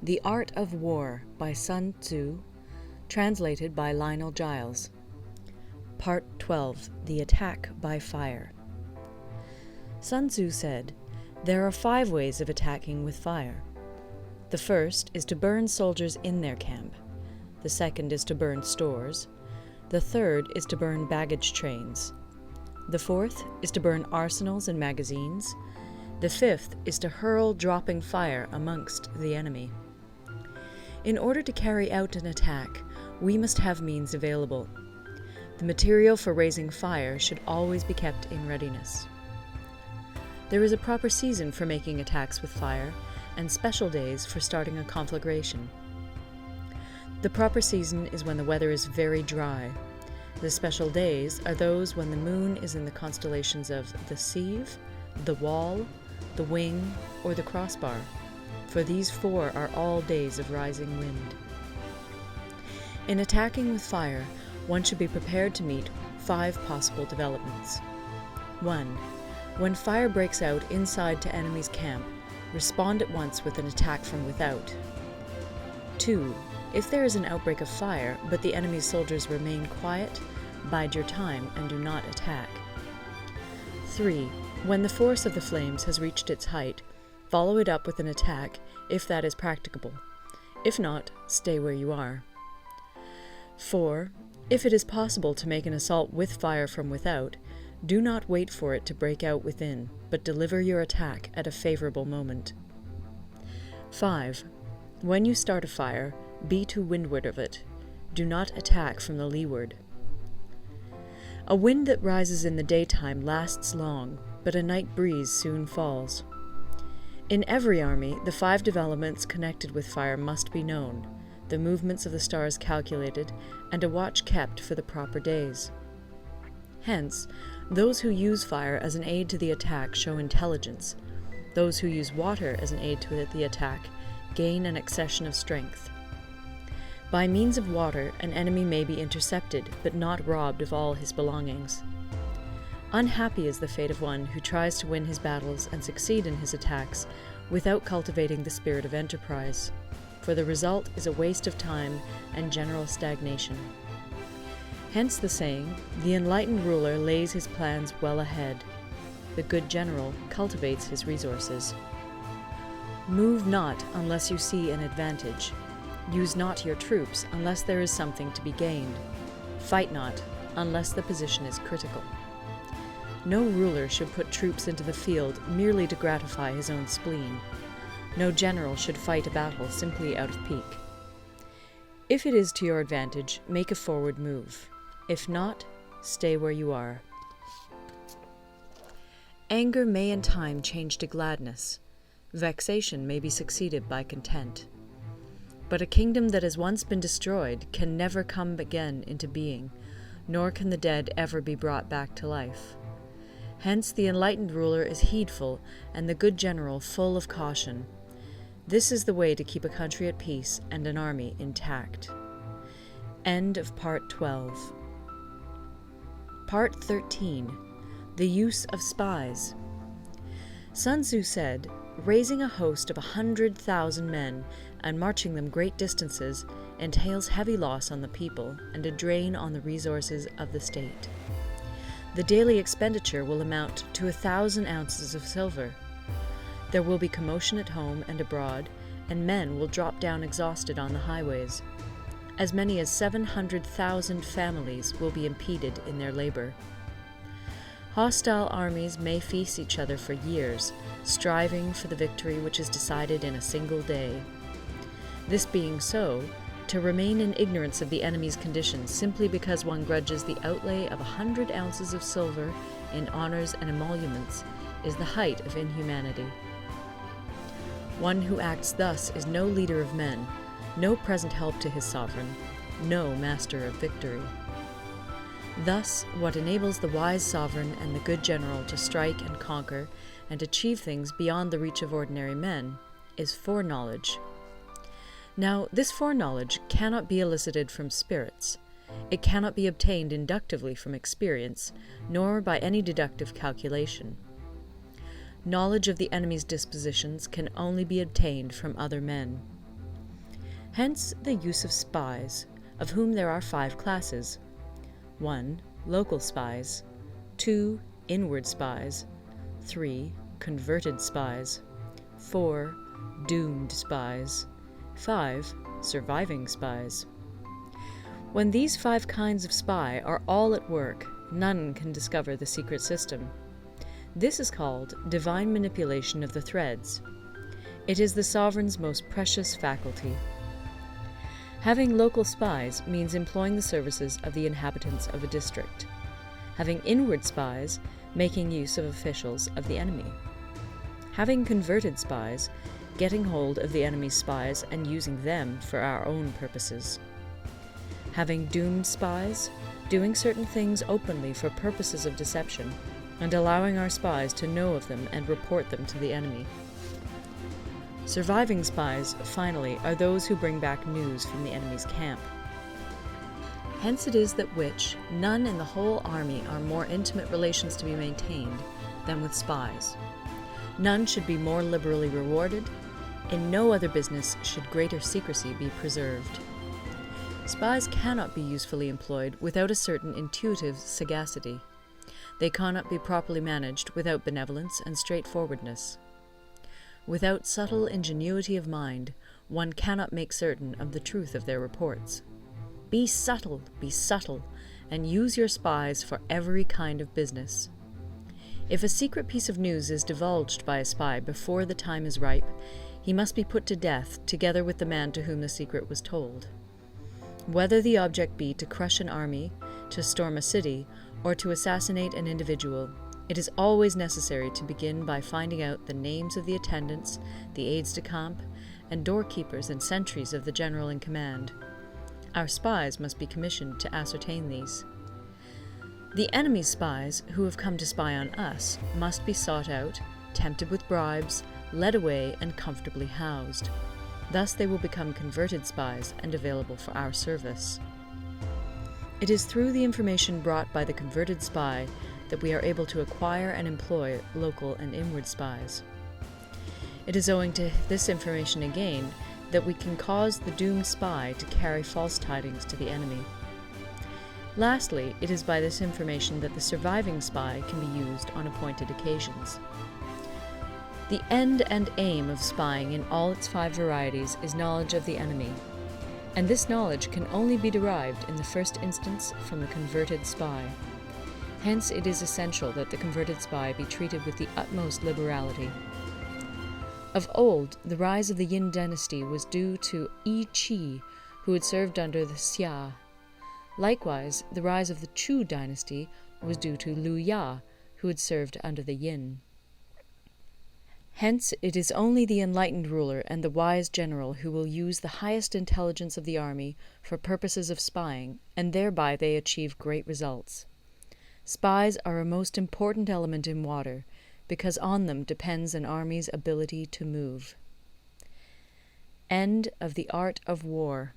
The Art of War by Sun Tzu, translated by Lionel Giles. Part 12. The Attack by Fire. Sun Tzu said, "There are 5 ways of attacking with fire. The first is to burn soldiers in their camp. The second is to burn stores. The third is to burn baggage trains. The fourth is to burn arsenals and magazines. The fifth is to hurl dropping fire amongst the enemy." In order to carry out an attack, we must have means available. The material for raising fire should always be kept in readiness. There is a proper season for making attacks with fire, and special days for starting a conflagration. The proper season is when the weather is very dry. The special days are those when the moon is in the constellations of the sieve, the wall, the wing, or the crossbar, for these 4 are all days of rising wind. In attacking with fire, one should be prepared to meet 5 possible developments. 1. When fire breaks out inside to enemy's camp, respond at once with an attack from without. 2. If there is an outbreak of fire, but the enemy's soldiers remain quiet, bide your time and do not attack. 3. When the force of the flames has reached its height, follow it up with an attack, if that is practicable. If not, stay where you are. 4. If it is possible to make an assault with fire from without, do not wait for it to break out within, but deliver your attack at a favorable moment. 5. When you start a fire, be to windward of it. Do not attack from the leeward. A wind that rises in the daytime lasts long, but a night breeze soon falls. In every army, the 5 developments connected with fire must be known, the movements of the stars calculated, and a watch kept for the proper days. Hence, those who use fire as an aid to the attack show intelligence. Those who use water as an aid to the attack gain an accession of strength. By means of water, an enemy may be intercepted, but not robbed of all his belongings. Unhappy is the fate of one who tries to win his battles and succeed in his attacks without cultivating the spirit of enterprise, for the result is a waste of time and general stagnation. Hence the saying, "The enlightened ruler lays his plans well ahead. The good general cultivates his resources." Move not unless you see an advantage. Use not your troops unless there is something to be gained. Fight not unless the position is critical. No ruler should put troops into the field merely to gratify his own spleen. No general should fight a battle simply out of pique. If it is to your advantage, make a forward move. If not, stay where you are. Anger may in time change to gladness. Vexation may be succeeded by content. But a kingdom that has once been destroyed can never come again into being, nor can the dead ever be brought back to life. Hence the enlightened ruler is heedful, and the good general full of caution. This is the way to keep a country at peace and an army intact. End of Part 12. Part 13. The Use of Spies. Sun Tzu said, "Raising a host of 100,000 men and marching them great distances entails heavy loss on the people and a drain on the resources of the state. The daily expenditure will amount to 1,000 ounces of silver. There will be commotion at home and abroad, and men will drop down exhausted on the highways. As many as 700,000 families will be impeded in their labor. Hostile armies may feast each other for years, striving for the victory which is decided in a single day. This being so, to remain in ignorance of the enemy's condition simply because one grudges the outlay of 100 ounces of silver in honors and emoluments is the height of inhumanity. One who acts thus is no leader of men, no present help to his sovereign, no master of victory. Thus, what enables the wise sovereign and the good general to strike and conquer and achieve things beyond the reach of ordinary men is foreknowledge. Now, this foreknowledge cannot be elicited from spirits. It cannot be obtained inductively from experience, nor by any deductive calculation. Knowledge of the enemy's dispositions can only be obtained from other men. Hence the use of spies, of whom there are 5 classes. 1. Local spies. 2. Inward spies. 3. Converted spies. 4. Doomed spies. 5. Surviving spies. When these 5 kinds of spy are all at work, none can discover the secret system. This is called divine manipulation of the threads. It is the sovereign's most precious faculty. Having local spies means employing the services of the inhabitants of a district. Having inward spies, making use of officials of the enemy. Having converted spies, getting hold of the enemy's spies and using them for our own purposes. Having doomed spies, doing certain things openly for purposes of deception, and allowing our spies to know of them and report them to the enemy. Surviving spies, finally, are those who bring back news from the enemy's camp. Hence it is that none in the whole army are more intimate relations to be maintained than with spies. None should be more liberally rewarded. In no other business should greater secrecy be preserved. Spies cannot be usefully employed without a certain intuitive sagacity. They cannot be properly managed without benevolence and straightforwardness. Without subtle ingenuity of mind, one cannot make certain of the truth of their reports. Be subtle, and use your spies for every kind of business. If a secret piece of news is divulged by a spy before the time is ripe, he must be put to death together with the man to whom the secret was told. Whether the object be to crush an army, to storm a city, or to assassinate an individual, it is always necessary to begin by finding out the names of the attendants, the aides-de-camp, and doorkeepers and sentries of the general in command. Our spies must be commissioned to ascertain these. The enemy's spies, who have come to spy on us, must be sought out, tempted with bribes, led away, and comfortably housed. Thus they will become converted spies and available for our service. It is through the information brought by the converted spy that we are able to acquire and employ local and inward spies. It is owing to this information again that we can cause the doomed spy to carry false tidings to the enemy. Lastly, it is by this information that the surviving spy can be used on appointed occasions. The end and aim of spying in all its 5 varieties is knowledge of the enemy, and this knowledge can only be derived in the first instance from the converted spy. Hence it is essential that the converted spy be treated with the utmost liberality. Of old, the rise of the Yin dynasty was due to Yi Qi, who had served under the Xia. Likewise, the rise of the Chu dynasty was due to Liu Ya, who had served under the Yin. Hence, it is only the enlightened ruler and the wise general who will use the highest intelligence of the army for purposes of spying, and thereby they achieve great results. Spies are a most important element in water, because on them depends an army's ability to move. End of the Art of War.